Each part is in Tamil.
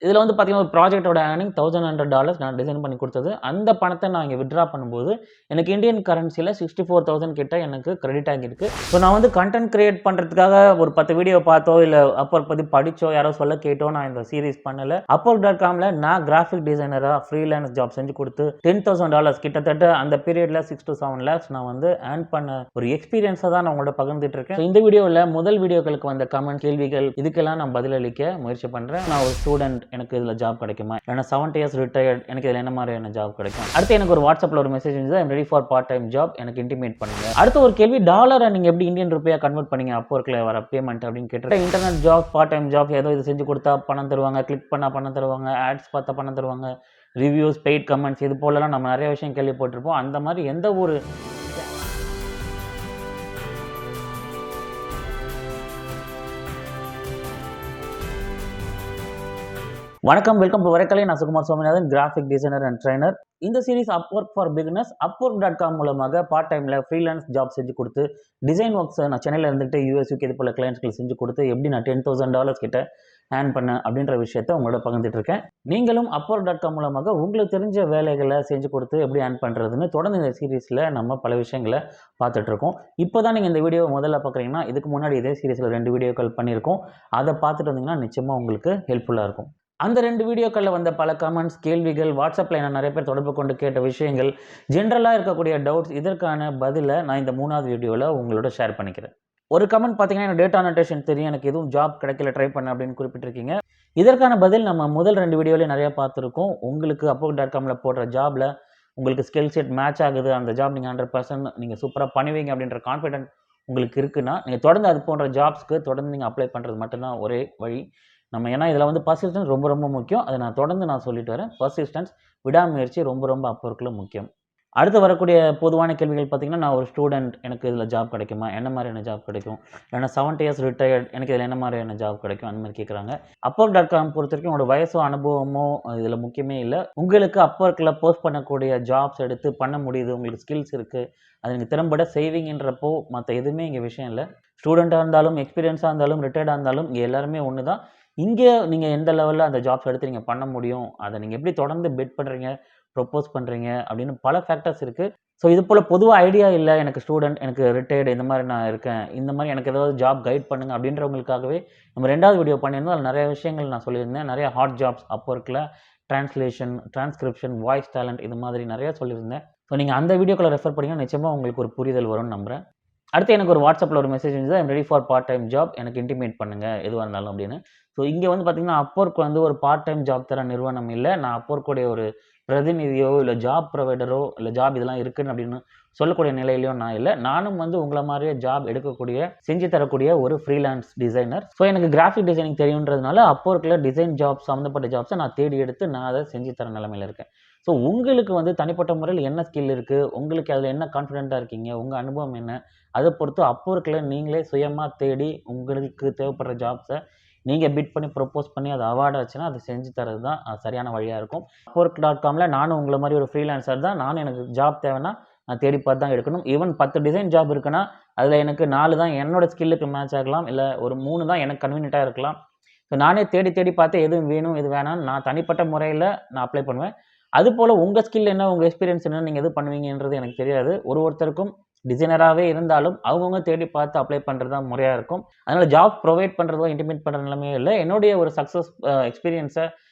இதில வந்து பார்த்தீங்கன்னா, ஒரு ப்ராஜெக்ட்டோட ஏர்னிங் $1100 நான் டிசைன் பண்ணி குடுத்தது. அந்த பணத்த நான் இங்க வித்ட்ரா பண்ணும்போது, எனக்கு இந்தியன் கரன்சில 64,000 கிட்ட எனக்கு கிரெடிட் ஆகியிருக்கு. ஸோ நான் வந்து கன்டென்ட் கிரியேட் பண்றதுக்காக ஒரு 10 வீடியோ பார்த்தோ, இல்ல Upwork பத்தி படிச்சோ, யாரோ சொல்ல கேட்டோ நான் இந்த சீரிஸ் பண்ணல. Upwork.comல நான் கிராஃபிக் டிசைனரா ஃப்ரீலான்ஸ் ஜாப் செஞ்சு குடுத்து $10,000 கிட்டத்தட்ட அந்த பீரியட்ல 6 to 7 லேக்ஸ் நான் வந்து ஏர்ன் பண்ண ஒரு எக்ஸ்பீரியன்ஸ தான் நான் உங்கள்ட்ட பகிர்ந்துட்டு இருக்கேன். இந்த வீடியோல முதல் வீடியோக்களுக்கு வந்த கமெண்ட், கேள்விகள் இதுக்கெல்லாம் நான் பதிலளிக்க முயற்சி பண்றேன். நான் ஒரு ஸ்டூடண்ட், எனக்கு இதுல ஜாப் கிடைக்குமா? இல்லைனா 70 இயர்ஸ் ரிட்டயர்ட், எனக்கு இதுல என்ன மாதிரியான ஜாப் கிடைக்கும்? அடுத்து எனக்கு ஒரு வாட்ஸ்அப்ல ஒரு மெசேஜ் இருந்தது, I'm ready for part time job, எனக்கு இன்டிமேட் பண்ணுங்க. அடுத்த ஒரு கேள்வி, டாலரை நீங்க எப்படி இந்தியன் ரூபியா கன்வெர்ட் பண்ணீங்க Upworkல வர பேமெண்ட் அப்படின்னு கேட்டு, internet job, part time job, ஏதோ இது செஞ்சு கொடுத்தா பணம் தருவாங்க, கிளிக் பண்ணா பணம் தருவாங்க, ஆட்ஸ் பார்த்தா பணம் தருவாங்க, ரிவ்யூஸ், பெய்ட் கமெண்ட்ஸ், இது போலலாம் நம்ம நிறைய விஷயம் கேள்விப்பட்டிருப்போம். அந்த மாதிரி எந்த ஒரு வணக்கம், வெல்கம் டு வரைக்கலை. நான் Sukumar Swaminathan, graphic designer and trainer. இந்த series Upwork for beginners. Upwork.com மூலமாக பார்ட் டைமில் ஃப்ரீலான்ஸ் ஜாப் செஞ்சு கொடுத்து, டிசைன் ஒர்க்ஸ் நான் சென்னையில் இருந்துட்டு US, UK இது போல கிளைண்ட்ஸ்க்கு செஞ்சு கொடுத்து, எப்படி நான் $10,000 கிட்ட ஏர்ன் பண்ணேன் அப்படின்ற விஷயத்தை உங்களோட பகிர்ந்துட்டு இருக்கேன். நீங்களும் Upwork.com மூலமாக உங்களுக்கு தெரிஞ்ச வேலைகளை செஞ்சு கொடுத்து எப்படி ஏர்ன் பண்ணுறதுன்னு தொடர்ந்து இந்த சீரீஸில் நம்ம பல விஷயங்களை பார்த்துட்டு இருக்கோம். இப்போ தான் நீங்கள் இந்த வீடியோ முதல்ல பார்க்குறீங்கன்னா, இதுக்கு முன்னாடி இதே சீரீஸில் 2 வீடியோக்கள் பண்ணியிருக்கோம். அதை பார்த்துட்டு வந்தீங்கன்னா நிச்சயமாக உங்களுக்கு ஹெல்ப்ஃபுல்லாக இருக்கும். அந்த 2 வீடியோக்களில் வந்த பல கமெண்ட்ஸ், கேள்விகள், வாட்ஸ்அப்பில் என்ன நிறைய பேர் தொடர்பு கொண்டு கேட்ட விஷயங்கள், ஜென்ரலாக இருக்கக்கூடிய டவுட்ஸ், இதற்கான பதிலை நான் இந்த 3வது வீடியோவில் உங்களோட ஷேர் பண்ணிக்கிறேன். ஒரு கமெண்ட் பார்த்தீங்கன்னா, எனக்கு டேட்டா அனோடேஷன் தெரியும், எனக்கு எதுவும் ஜாப் கிடைக்கல, ட்ரை பண்ண அப்படின்னு குறிப்பிட்டிருக்கீங்க. இதற்கான பதில் நம்ம முதல் 2 வீடியோலேயே நிறைய பார்த்துருக்கோம். உங்களுக்கு Upwork.comல போடுற ஜாபில் உங்களுக்கு ஸ்கில் செட் மேட்ச் ஆகுது, அந்த ஜாப் நீங்கள் 100% நீங்கள் சூப்பராக பண்ணுவீங்க அப்படின்ற கான்ஃபிடென்ட் உங்களுக்கு இருக்குன்னா, நீங்கள் தொடர்ந்து அது போன்ற ஜாப்ஸ்க்கு தொடர்ந்து நீங்கள் அப்ளை பண்ணுறது மட்டும்தான் ஒரே வழி. நம்ம ஏன்னா இதில் வந்து பர்சிஸ்டன்ஸ் ரொம்ப ரொம்ப முக்கியம். அதை நான் தொடர்ந்து சொல்லிட்டு வரேன். பர்சிஸ்டன்ஸ், விடாமுயற்சி ரொம்ப ரொம்ப Upworkல முக்கியம். அடுத்து வரக்கூடிய பொதுவான கேள்விகள் பார்த்தீங்கன்னா, நான் ஒரு ஸ்டூடண்ட், எனக்கு இதில் ஜாப் கிடைக்குமா? என்ன மாதிரியான ஜாப் கிடைக்கும்? இல்லைனா 70 இயர்ஸ் ரிட்டயர்ட், எனக்கு இதில் என்ன மாதிரியான ஜாப் கிடைக்கும்? அந்த மாதிரி கேட்குறாங்க. Upwork.com பொறுத்தவரைக்கும் உங்களோட வயசோ, அனுபவமோ இதில் முக்கியமே இல்லை. உங்களுக்கு Upworkல போஸ்ட் பண்ணக்கூடிய ஜாப்ஸ் எடுத்து பண்ண முடியுது, உங்களுக்கு ஸ்கில்ஸ் இருக்குது, அது நீங்கள் திறம்பட செய்வீங்கன்றப்போ மற்ற எதுவுமே இங்கே விஷயம் இல்லை. ஸ்டூடெண்ட்டாக இருந்தாலும், எக்ஸ்பீரியன்ஸாக இருந்தாலும், ரிட்டையர்டாக இருந்தாலும் இங்கே எல்லாருமே ஒன்று தான். இங்கே நீங்கள் எந்த லெவலில் அந்த ஜாப்ஸ் எடுத்து நீங்கள் பண்ண முடியும், அதை நீங்கள் எப்படி தொடர்ந்து பிட் பண்ணுறீங்க, ப்ரொப்போஸ் பண்ணுறீங்க அப்படின்னு பல ஃபேக்டர்ஸ் இருக்குது. ஸோ இது போல் பொதுவாக ஐடியா இல்லை, எனக்கு ஸ்டூடெண்ட், எனக்கு ரிட்டையர்டு, இந்த மாதிரி நான் இருக்கேன், இந்த மாதிரி எனக்கு ஏதாவது ஜாப் கைட் பண்ணுங்க அப்படின்றவங்களுக்காகவே நம்ம 2வது வீடியோ பண்ணியிருந்தோம். அதில் நிறைய விஷயங்கள் நான் சொல்லியிருந்தேன். நிறைய ஹாட் ஜாப்ஸ் Upworkல, டிரான்ஸ்லேஷன், டிரான்ஸ்கிரிப்ஷன், வாய்ஸ் டேலண்ட், இது மாதிரி நிறையா சொல்லியிருந்தேன். ஸோ நீங்கள் அந்த வீடியோக்களை ரெஃபர் பண்ணிங்கன்னா நிச்சயமாக உங்களுக்கு ஒரு புரிதல் வரும்னு நம்புகிறேன். அடுத்து எனக்கு ஒரு வாட்ஸ்அப்பில் ஒரு மெசேஜ் இருந்தது, I'm ready for part time job, எனக்கு இன்டிமேட் பண்ணுங்கள் எதுவாக இருந்தாலும் அப்படின்னு. ஸோ இங்கே வந்து பார்த்தீங்கன்னா, Upwork வந்து ஒரு பார்ட் டைம் ஜாப் தர நிறுவனம் இல்லை. நான் Upworkோடைய ஒரு பிரதிநிதியோ, இல்லை ஜாப் ப்ரொவைடரோ, இல்லை ஜாப் இதெல்லாம் இருக்குன்னு அப்படின்னு சொல்லக்கூடிய நிலையிலையோ நான் இல்லை. நானும் வந்து உங்களை மாதிரியே ஜாப் எடுக்கக்கூடிய, செஞ்சு தரக்கூடிய ஒரு ஃப்ரீலான்ஸ் டிசைனர். ஸோ எனக்கு கிராஃபிக் டிசைனிங் தெரியுன்றதுனால Upworkல டிசைன் ஜாப் சம்மந்தப்பட்ட ஜாப்ஸை நான் தேடி எடுத்து நான் அதை செஞ்சு தர நிலைமையில் இருக்கேன். ஸோ உங்களுக்கு வந்து தனிப்பட்ட முறையில் என்ன ஸ்கில் இருக்குது, உங்களுக்கு அதில் என்ன கான்ஃபிடென்ட்டாக இருக்கீங்க, உங்கள் அனுபவம் என்ன, அதை பொறுத்து Upworkல நீங்களே சுயமாக தேடி உங்களுக்கு தேவைப்படுற ஜாப்ஸை நீங்கள் பிட் பண்ணி ப்ரொப்போஸ் பண்ணி அது அவார்ட் ஆச்சுன்னா அதை செஞ்சு தரது தான் சரியான வழியாக இருக்கும். Upwork.comல நானும் உங்களை மாதிரி ஒரு ஃப்ரீலான்சர் தான். நானும் எனக்கு ஜாப் தேவைன்னா நான் தேடி பார்த்து தான் எடுக்கணும். ஈவன் 10 டிசைன் ஜாப் இருக்குன்னா அதில் எனக்கு 4 தான் என்னோட ஸ்கில்லுக்கு மேட்ச் ஆகலாம், இல்லை ஒரு 3 தான் எனக்கு கன்வீனியண்ட்டாக இருக்கலாம். ஸோ நானே தேடி தேடி பார்த்து எது வேணும், எது வேணாம்னு நான் தனிப்பட்ட முறையில் நான் அப்ளை பண்ணுவேன். அதுபோல் உங்கள் ஸ்கில் என்ன, உங்கள் எக்ஸ்பீரியன்ஸ் என்ன, நீங்கள் எது பண்ணுவீங்கன்றது எனக்கு தெரியாது. ஒருத்தருக்கும் டிசைனராகவே இருந்தாலும் அவங்கவுங்க தேடி பார்த்து அப்ளை பண்ணுறது தான் முறையாக இருக்கும். அதனால் ஜாப் ப்ரொவைட் பண்ணுறதோ, இன்டிமேட் பண்ணுற நிலைமையே இல்லை. என்னுடைய ஒரு சக்ஸஸ் எக்ஸ்பீரியன்ஸை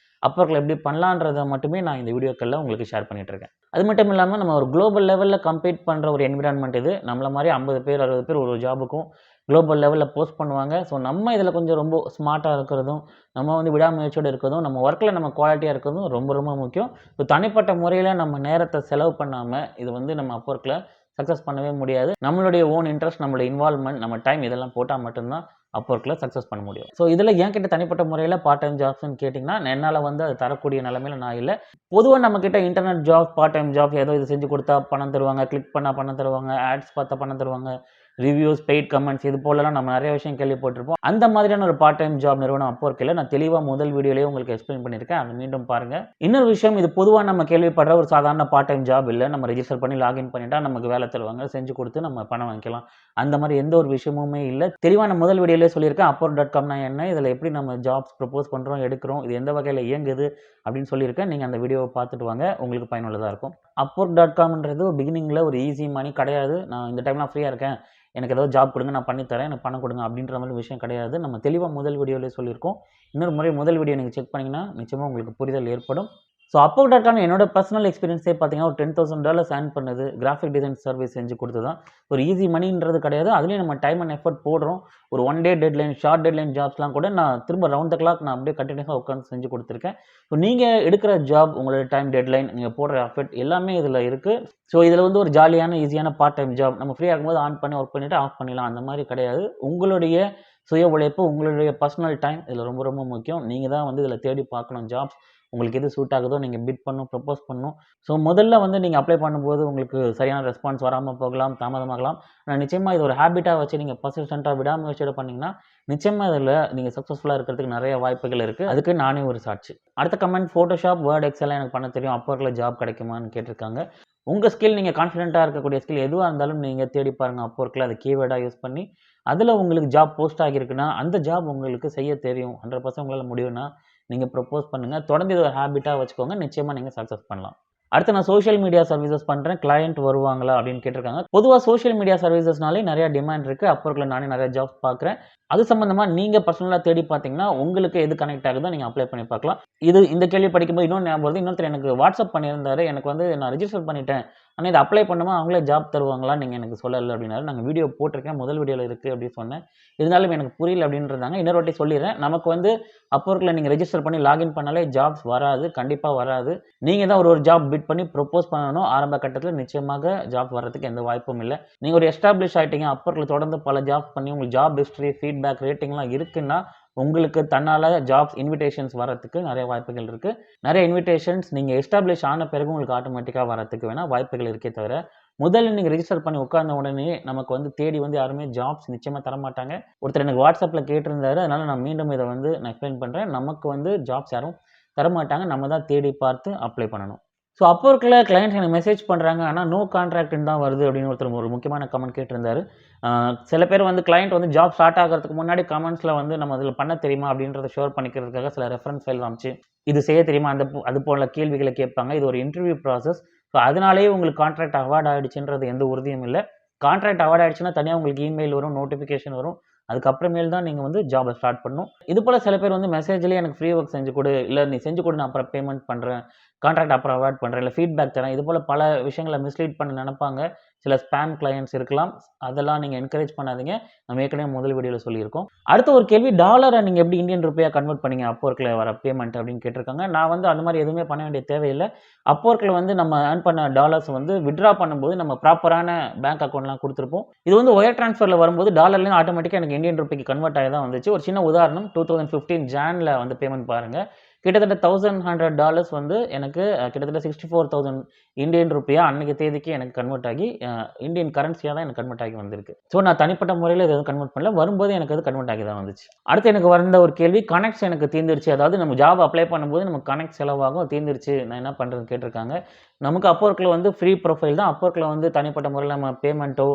Upworkல எப்படி பண்ணலான்றதை மட்டுமே நான் இந்த வீடியோக்களில் உங்களுக்கு ஷேர் பண்ணிகிட்ருக்கேன். அது மட்டும் இல்லாமல் நம்ம ஒரு குளோபல் லெவலில் கம்பீட் பண்ணுற ஒரு என்விரான்மெண்ட் இது. நம்மள மாதிரி 50 பேர் 60 பேர் ஒரு ஜாபுக்கும் குளோபல் லெவலில் போஸ்ட் பண்ணுவாங்க. ஸோ நம்ம இதில் கொஞ்சம் ரொம்ப ஸ்மார்ட்டாக இருக்கிறதும், நம்ம வந்து விடாமுயற்சியோடு இருக்கிறதும், நம்ம ஒர்க்கில் நம்ம குவாலிட்டியாக இருக்கிறதும் ரொம்ப ரொம்ப முக்கியம். ஸோ தனிப்பட்ட முறையில் நம்ம நேரத்தை செலவு பண்ணாமல் இது வந்து நம்ம Upworkல சக்ஸஸ் பண்ணவே முடியாது. நம்மளுடைய ஓன் இன்ட்ரெஸ்ட், நம்மளுடைய இன்வால்வ்மெண்ட், நம்ம டைம் இதெல்லாம் போட்டால் மட்டும்தான் Upworkல சக்ஸஸ் பண்ண முடியும். ஸோ இதில் என்கிட்ட தனிப்பட்ட முறையில் பார்ட் டைம் ஜாப்ஸ்ன்னு கேட்டிங்கன்னா, என்னால் வந்து அது தரக்கூடிய நிலைமையில் நான் இல்லை. பொதுவாக நம்மக்கிட்ட internet job, part time job, ஏதோ இது செஞ்சு கொடுத்தா பணம் தருவாங்க, கிளிக் பண்ணால் பணம் தருவாங்க, ஆட்ஸ் பார்த்தா பணம் தருவாங்க, ரிவ்யூஸ், பெய்ட் கமெண்ட்ஸ் இது போலலாம் நம்ம நிறைய விஷயம் கேள்விப்பட்டிருப்போம். அந்த மாதிரியான ஒரு பார்ட் டைம் ஜாப் நிறுவனம் Upwork இல்ல. நான் தெளிவா முதல் வீடியோலயே உங்களுக்கு எக்ஸ்பிளைன் பண்ணியிருக்கேன். அதை மீண்டும் பாருங்க. இன்னொரு விஷயம், இது பொதுவா நம்ம கேள்விப்படுற ஒரு சாதாரண பார்ட் டைம் ஜாப் இல்ல. நம்ம ரெஜிஸ்டர் பண்ணி லாகின் பண்ணிட்டா நமக்கு வேலை தருவாங்க. செஞ்சு கொடுத்து நம்ம பணம் வாங்கிக்கலாம். அந்த மாதிரி எந்த ஒரு விஷயமுமே இல்ல. தெளிவா நான் முதல் வீடியோலயே சொல்லியிருக்கேன். Upwork.comனா என்ன? இதில எப்படி நம்ம ஜாப்ஸ் ப்ரொபோஸ் பண்றோம், எடுக்கிறோம். இது எந்த வகையில இயங்குது அப்படின்னு சொல்லியிருக்கேன். நீங்க அந்த வீடியோவ பார்த்துட்டு வாங்க. உங்களுக்கு பயனுள்ளதா இருக்கும். Upwork.comன்றது பிகினிங்ல ஒரு ஈஸி மணி கிடையாது. நான் இந்த டைம் நான் ஃப்ரீயா இருக்கேன். எனக்கு ஏதாவது ஜாப் கொடுங்க, நான் பண்ணி தரேன். எனக்கு பணம் கொடுங்க அப்படின்ற மாதிரி விஷயம் கிடையாது. நம்ம தெளிவா முதல் வீடியோலயே சொல்லியிருக்கோம். இன்னொரு முறை முதல் வீடியோ நீங்க செக் பண்ணீங்கன்னா, நிச்சயமா உங்களுக்கு புரிதல் ஏற்படும். ஸோ Upwork.com என்னோட பர்சனல் எக்ஸ்பீரியன்ஸே பார்த்தீங்கன்னா, ஒரு $10,000 ஏர்ன் பண்ணது கிராஃபிக் டிசைன் சர்வீஸ் செஞ்சு கொடுத்து தான். ஒரு ஈஸி மணின்றது கிடையாது. அதுலயும் நம்ம டைம் அண்ட் எஃபோர்ட் போடுறோம். ஒரு 1 டே டெட்லைன், ஷார்ட் டெட்லைன் ஜாப்ஸ்லாம் கூட நான் திரும்ப ரவுண்ட் த கிளாக் நான் அப்படியே கன்டினியூஸா உட்கார்ந்து செஞ்சு கொடுத்துருக்கேன். ஸோ நீங்க எடுக்கிற ஜாப், உங்களோட டைம் டெட்லைன், நீங்க போடுற எஃபோர்ட் எல்லாமே இதுல இருக்கு. ஸோ இதுல வந்து ஒரு ஜாலியான, ஈஸியான பார்ட் டைம் ஜாப். நம்ம ஃப்ரீயா இருக்கும்போது ஆன் பண்ணி ஒர்க் பண்ணிட்டு ஆஃப் பண்ணிடலாம். அந்த மாதிரி கிடையாது. உங்களுடைய சுய உழைப்பு, உங்களுடைய பர்சனல் டைம் இதுல ரொம்ப ரொம்ப முக்கியம். நீங்க தான் வந்து இதுல தேடி பார்க்கணும் ஜாப்ஸ். உங்களுக்கு எது சூட் ஆகுதோ நீங்க பிட் பண்ணணும், ப்ரொபோஸ் பண்ணணும். ஸோ முதல்ல வந்து நீங்க அப்ளை பண்ணும்போது உங்களுக்கு சரியான ரெஸ்பான்ஸ் வராம போகலாம், தாமதமாகலாம். ஆனா நிச்சயமா இது ஒரு ஹேபிட்டா வச்சு நீங்க பர்சிஸ்டென்ட்டா விடாமுயற்சியோட பண்ணீங்கன்னா, நிச்சயமா இதுல நீங்க சக்சஸ்ஃபுல்லா இருக்கிறதுக்கு நிறைய வாய்ப்புகள் இருக்கு. அதுக்கு நானே ஒரு சாட்சி. அடுத்த கமெண்ட், Photoshop, Word, Excel எனக்கு பண்ண தெரியும். Upworkல ஜாப் கிடைக்குமான்னு கேட்டிருக்காங்க. உங்க ஸ்கில், நீங்க கான்ஃபிடென்ட்டா இருக்கக்கூடிய ஸ்கில் எதுவா இருந்தாலும் நீங்க தேடி பாருங்க Upworkல. அத கீவேர்டா யூஸ் பண்ணி, அதுல உங்களுக்கு ஜாப் போஸ்ட் ஆகியிருக்குன்னா, அந்த ஜாப் உங்களுக்கு செய்ய தெரியும். 100% உங்களால முடியும்னா, நீங்க ப்ரொபோஸ் பண்ணுங்க. தொடர்ந்து இத ஒரு ஹேபிட்டா வச்சுக்கோங்க. நிச்சயமா நீங்க சக்சஸ் பண்ணலாம். அடுத்து நான் சோசியல் மீடியா சர்வீசஸ் பண்றேன். கிளையன்ட் வருவாங்களா அப்படின்னு கேட்டிருக்காங்க. பொதுவா சோசியல் மீடியா சர்வீசஸ்னாலே நிறைய டிமாண்ட் இருக்கு. Upworkல நானே நிறைய ஜாப்ஸ் பார்க்குறேன். அது சம்பந்தமா நீங்க பர்சனலா தேடி பார்த்தீங்கன்னா, உங்களுக்கு எது கனெக்ட் ஆகுதோ நீங்க அப்ளை பண்ணி பார்க்கலாம். இந்த கேள்வி படிக்கும்போது இன்னொன்னு ஞாபகம் வருது. இன்னொருத்தர் எனக்கு வாட்ஸ்அப் பண்ணியிருந்தாரு. எனக்கு வந்து நான் ரெஜிஸ்டர் பண்ணிட்டேன். ஆனா இத அப்ளை பண்ணுமா அவங்களே ஜாப் தருவாங்களான்னு நீங்க எனக்கு சொல்லல அப்படின்னாரு. நாங்க வீடியோ போட்டிருக்கேன். முதல் வீடியோல இருக்கு அப்படின்னு சொன்னேன். இருந்தாலும் எனக்கு புரியல அப்படின்ருந்தாங்க. இன்னொரு வாட்டி சொல்லிர்றேன். நமக்கு வந்து Upworkல நீங்க ரெஜிஸ்டர் பண்ணி லாகின் பண்ணாலே ஜாப்ஸ் வராது. கண்டிப்பா வராது. நீங்க தான் ஒரு ஜாப் பிட் பண்ணி ப்ரொபோஸ் பண்ணணும். ஆரம்ப கட்டத்தில நிச்சயமாக ஜாப் வர்றதுக்கு எந்த வாய்ப்பும் இல்ல. நீங்க ஒரு எஸ்டாப்ளிஷ் ஆயிட்டீங்க. Upworkல தொடர்ந்து பல ஜாப்ஸ் பண்ணி உங்களுக்கு ஜாப் ஹிஸ்டரி, ஃபீட்பேக், ரேட்டிங்லாம் இருக்குன்னா, உங்களுக்கு தன்னால ஜாப்ஸ் இன்விடேஷன்ஸ் வரதுக்கு நிறைய வாய்ப்புகள் இருக்கு. நிறைய இன்விடேஷன்ஸ் நீங்க எஸ்டாப்ளிஷ் ஆன பிறகு உங்களுக்கு ஆட்டோமேட்டிக்கா வரதுக்கு வேணா வாய்ப்புகள் இருக்கே தவிர, முதல்ல நீங்க ரெஜிஸ்டர் பண்ணி உட்கார்ந்த உடனே நமக்கு வந்து தேடி வந்து யாருமே ஜாப்ஸ் நிச்சயமா தரமாட்டாங்க. ஒருத்தர் எனக்கு WhatsAppல கேட்டிருந்தாரு. அதனால நான் மீண்டும் இத வந்து நான் எக்ஸ்பிளைன் பண்றேன். நமக்கு வந்து ஜாப்ஸ் யாரும் தரமாட்டாங்க. நம்ம தான் தேடி பார்த்து அப்ளை பண்ணணும். ஸோ Upworkல கிளையண்ட்ஸ் எனக்கு மெசேஜ் பண்றாங்க. ஆனா நோ கான்ட்ராக்ட்ன்னு தான் வருது அப்படின்னு ஒருத்தர் ஒரு முக்கியமான கமெண்ட் கேட்டிருந்தாரு. சில பேர் வந்து கிளையண்ட் வந்து ஜாப் ஸ்டார்ட் ஆகுறதுக்கு முன்னாடி கமெண்ட்ஸ்ல வந்து நம்ம அதில பண்ண தெரியுமா அப்படின்றத ஷோர் பண்ணிக்கிறதுக்காக சில ரெஃபரன்ஸ் ஃபைல் காமிச்சு, இது செய்ய தெரியுமா? அது போல கேள்விகள கேட்பாங்க. இது ஒரு இன்டர்வியூ ப்ராசஸ். ஸோ அதனாலேயே உங்களுக்கு கான்ட்ராக்ட் அவார்ட் ஆயிடுச்சுன்றது எந்த உறுதியும் இல்ல. கான்ட்ராக்ட் அவார்ட் ஆயிடுச்சுன்னா தனியா உங்களுக்கு இமெயில் வரும், நோட்டிஃபிகேஷன் வரும். அதுக்கப்புறமேல் தான் நீங்க வந்து ஜாப ஸ்டார்ட் பண்ணணும். இது போல சில பேர் வந்து மெசேஜ்லயே எனக்கு ஃப்ரீ ஒர்க் செஞ்சு குடு, இல்ல நீ செஞ்சு குடு நான் அப்புறம் பேமெண்ட் பண்றேன். கான்ட்ராக்ட் அப்புறம் அவார்ட் பண்றேன். இல்ல ஃபீட்பேக் தரேன். இது போல பல விஷயங்கள மிஸ்லீட் பண்ண நெனப்பாங்க. சில ஸ்பாம் கிளையண்ட்ஸ் இருக்கலாம். அதெல்லாம் நீங்க என்கரேஜ் பண்ணாதீங்க. நம்ம ஏற்கனவே முதல் வீடியோல சொல்லியிருக்கோம். அடுத்த ஒரு கேள்வி, டாலர நீங்க எப்படி இந்தியன் ரூபியா கன்வெர்ட் பண்ணீங்க Upworkல வர பேமெண்ட் அப்படின்னு கேட்டிருக்காங்க. நான் வந்து அந்த மாரி எதுவுமே பண்ண வேண்டிய தேவையில்ல. Upworkல வந்து நம்ம ஏர்ன் பண்ண டாலர்ஸ் வந்து வித்ட்ரா பண்ணும்போது நம்ம ப்ராப்பரான பேங்க் அக்கவுண்ட்லாம் குடுத்திருப்போம். இது வந்து ஒயர் ட்ரான்ஸ்ஃபர்ல வரும்போது டாலர்லேருந்து ஆட்டோமேட்டிக்கா எனக்கு இந்தியன் ரூபிக்கு கன்வெர்ட் ஆகி தான் வந்துச்சு. ஒரு சின்ன உதாரணம், 2015 ஜான்ல வந்து பேமெண்ட் பாருங்க. கிட்டத்தட்ட $1100 வந்து எனக்கு கிட்டத்தட்ட 64,000 இந்தியன் ரூபியா அன்னைக்கு தேதிக்கு எனக்கு கன்வெர்ட் ஆகி இந்தியன் கரன்சியா தான் எனக்கு கன்வெர்ட் ஆகி வந்திருக்கு. ஸோ நான் தனிப்பட்ட முறையில இத எதுவும் கன்வெர்ட் பண்ணல. வரும்போது எனக்கு அது கன்வெர்ட் ஆகி தான் வந்துச்சு. அடுத்து எனக்கு வந்த ஒரு கேள்வி, கனெக்ட்ஸ் எனக்கு தீர்ந்துருச்சு. அதாவது நம்ம ஜாப் அப்ளை பண்ணும்போது நமக்கு கனெக்ட் செலவாகும். தீர்ந்துருச்சு. நான் என்ன பண்றதுன்னு கேட்டிருக்காங்க. நமக்கு Upworkல வந்து ஃப்ரீ ப்ரொஃபைல் தான். Upworkல வந்து தனிப்பட்ட முறையில நம்ம பேமெண்ட்டோ,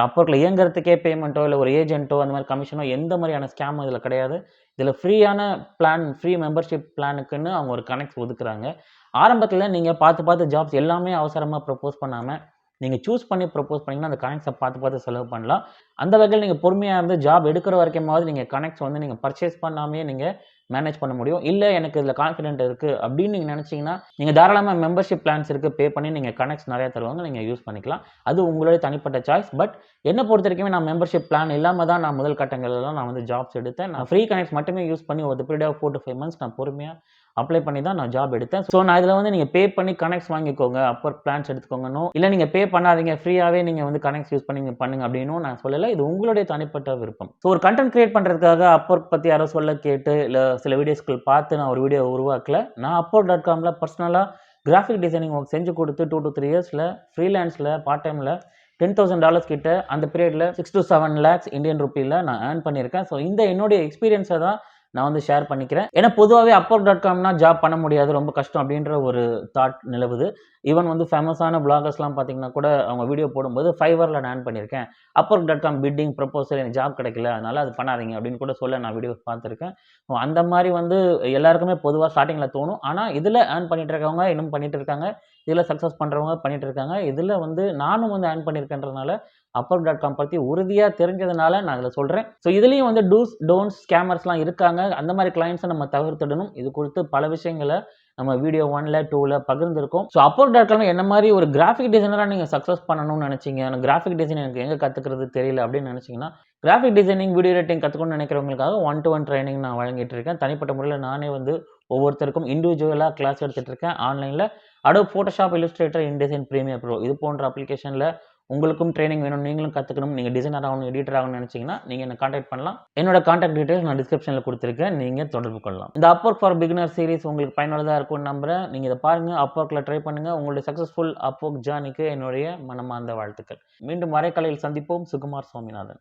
Upworkல இயங்குறதுக்கே பேமெண்ட்டோ, இல்ல ஒரு ஏஜென்ட்டோ அந்த மாரி கமிஷனோ எந்த மாரியான ஸ்கேமும் இதுல கிடையாது. இதுல ஃப்ரீயான பிளான், ஃப்ரீ மெம்பர்ஷிப் பிளானுக்குன்னு அவங்க ஒரு கனெக்ட்ஸ் ஒதுக்குறாங்க. ஆரம்பத்துல நீங்க பார்த்து ஜாப்ஸ் எல்லாமே அவசரமா ப்ரொபோஸ் பண்ணாம, நீங்க சூஸ் பண்ணி ப்ரொபோஸ் பண்ணீங்கன்னா, அந்த கனெக்ட்ஸ பார்த்து செலவு பண்ணலாம். அந்த வகையில நீங்க பொறுமையா இருந்து ஜாப் எடுக்கிற வரைக்குமாவது நீங்க கனெக்ட்ஸ் வந்து நீங்க பர்ச்சேஸ் பண்ணாமயே நீங்க மேனேஜ் பண்ண முடியும். இல்ல எனக்கு இதுல கான்ஃபிடென்ட் இருக்கு அப்படின்னு நீங்க நெனச்சீங்கன்னா, நீங்க தாராளமா மெம்பர்ஷிப் பிளான்ஸ் இருக்கு. பே பண்ணி நீங்க கனெக்ட்ஸ் நெறைய தருவாங்க. நீங்க யூஸ் பண்ணிக்கலாம். அது உங்களுடைய தனிப்பட்ட சாய்ஸ். பட் என்ன பொறுத்தவரைக்குமே நான் மெம்பர்ஷிப் பிளான் இல்லாம தான் நான் முதல் கட்டங்கள்லலாம் நான் வந்து ஜாப்ஸ் எடுத்தேன். நான் ஃப்ரீ கனெக்ட்ஸ் மட்டுமே யூஸ் பண்ணி ஒரு பீரியட் ஆஃப் 4 to 5 மந்த்ஸ் நான் பொறுமையா அப்ளை பண்ணி தான் நான் ஜாப் எடுத்தேன். ஸோ நான் இதுல வந்து நீங்க பே பண்ணி கனெக்ட்ஸ் வாங்கிக்கோங்க. Upwork பிளான்ஸ் எடுத்துக்கோங்கன்னோ, இல்ல நீங்க பே பண்ணாதீங்க. ஃப்ரீயாவே நீங்க வந்து கனெக்ட்ஸ் யூஸ் பண்ணி நீங்க பண்ணுங்க அப்படின்னும் நான் சொல்லல. இது உங்களுடைய தனிப்பட்ட விருப்பம். ஸோ ஒரு கன்டென்ட் கிரியேட் பண்றதுக்காக Upwork பத்தி யாரோ சொல்ல கேட்டு, இல்ல சில வீடியோஸ்கள் பார்த்து நான் ஒரு வீடியோ உருவாக்கல. நான் Upwork.comல பர்சனலா கிராஃபிக் டிசைனிங் ஒர்க் செஞ்சு கொடுத்து 2 to 3 இயர்ஸ்ல ஃப்ரீலான்ஸ்ல, பார்ட் டைம்ல $10,000 கிட்ட அந்த பீரியடில் 6 to 7 lakhs இந்தியன் ருப்பியில் நான் ஏர்ன் பண்ணியிருக்கேன். ஸோ இந்த என்னுடைய எக்ஸ்பீரியன்ஸை தான் நான் வந்து ஷேர் பண்ணிக்கிறேன். ஏன்னா பொதுவாகவே upwork.comனா ஜாப் பண்ண முடியாது, ரொம்ப கஷ்டம் அப்படின்ற ஒரு தாட் நிலவுது. ஈவன் வந்து ஃபேமஸான பிளாகர்ஸ்லாம் பார்த்தீங்கன்னா கூட அவங்க வீடியோ போடும்போது ஃபைவரில் நான் ஏர்ன் பண்ணியிருக்கேன், upwork.com பிட்டிங் ப்ரப்போசல் எனக்கு ஜாப் கிடைக்கல அதனால் அது பண்ணாதீங்க அப்படின்னு கூட சொல்ல நான் வீடியோஸ் பார்த்துருக்கேன். ஸோ அந்த மாதிரி வந்து எல்லாருக்குமே பொதுவாக ஸ்டார்டிங்கில் தோணும். ஆனால் இதில் ஏர்ன் பண்ணிட்டு இருக்கவங்க இன்னும் பண்ணிட்டு இருக்காங்க, இதில் சக்ஸஸ் பண்ணுறவங்க பண்ணிட்டு இருக்காங்க. இதில் வந்து நானும் வந்து ஏர்ன் பண்ணியிருக்கேன்றதுனால upwork.com பற்றி உறுதியாக தெரிஞ்சதுனால நான் இதில் சொல்கிறேன். ஸோ இதுலேயும் வந்து டூஸ் டோன்ட்ஸ் ஸ்கேமர்ஸ்லாம் இருக்காங்க. அந்த மாதிரி கிளைண்ட்ஸை நம்ம தவிர்த்துடணும். இது குறித்து பல விஷயங்களை நம்ம வீடியோ 1ல 2ல பகிர்ந்துருக்கோம். ஸோ upwork.com என்ன மாதிரி ஒரு கிராஃபிக் டிசைனராக நீங்கள் சக்ஸஸ் பண்ணணும்னு நினச்சிங்க, எனக்கு கிராஃபிக் டிசைன் எனக்கு எங்கே கற்றுக்கிறது தெரியல அப்படின்னு நினச்சிங்கன்னா, கிராஃபிக் டிசைனிங் வீடியோ எடிட்டிங் கற்றுக்கணும்னு நினைக்கிறவங்களுக்காக 1-to-1 ட்ரைனிங் நான் வழங்கிட்டு இருக்கேன். தனிப்பட்ட முறையில் நானே வந்து ஒவ்வொருத்தருக்கும் இண்டிவிஜுவலாக கிளாஸ் எடுத்துகிட்டு இருக்கேன் ஆன்லைனில். Adobe Photoshop, Illustrator, InDesign, Premiere Pro இது போன்ற அப்ளிகேஷனில் உங்களுக்கும் ட்ரைனிங் வேணும், நீங்களும் கற்றுக்கணும், நீங்கள் டிசைனர் ஆகணும், எடிட்டர் ஆகணும்னு நினச்சிங்கன்னா நீங்கள் என்ன காண்டாக்ட் பண்ணலாம். என்னோட காண்டாக்ட் டீட்டெயில்ஸ் நான் டிஸ்கிரிப்ஷனில் கொடுத்துருக்கேன், நீங்கள் தொடர்பு கொள்ளலாம். இந்த Upwork for Beginner சீரிஸ் உங்களுக்கு பயனுள்ளதாக இருக்கும்னு நம்புகிறேன். நீங்கள் இதை பாருங்கள், Upworkல ட்ரை பண்ணுங்கள். உங்களுடைய சக்ஸஸ்ஃபுல் Upwork ஜர்னிக்கு என்னுடைய மனமார்ந்த வாழ்த்துக்கள். மீண்டும் வரைக்கலையில் சந்திப்போம். சுகுமார் சுவாமிநாதன்.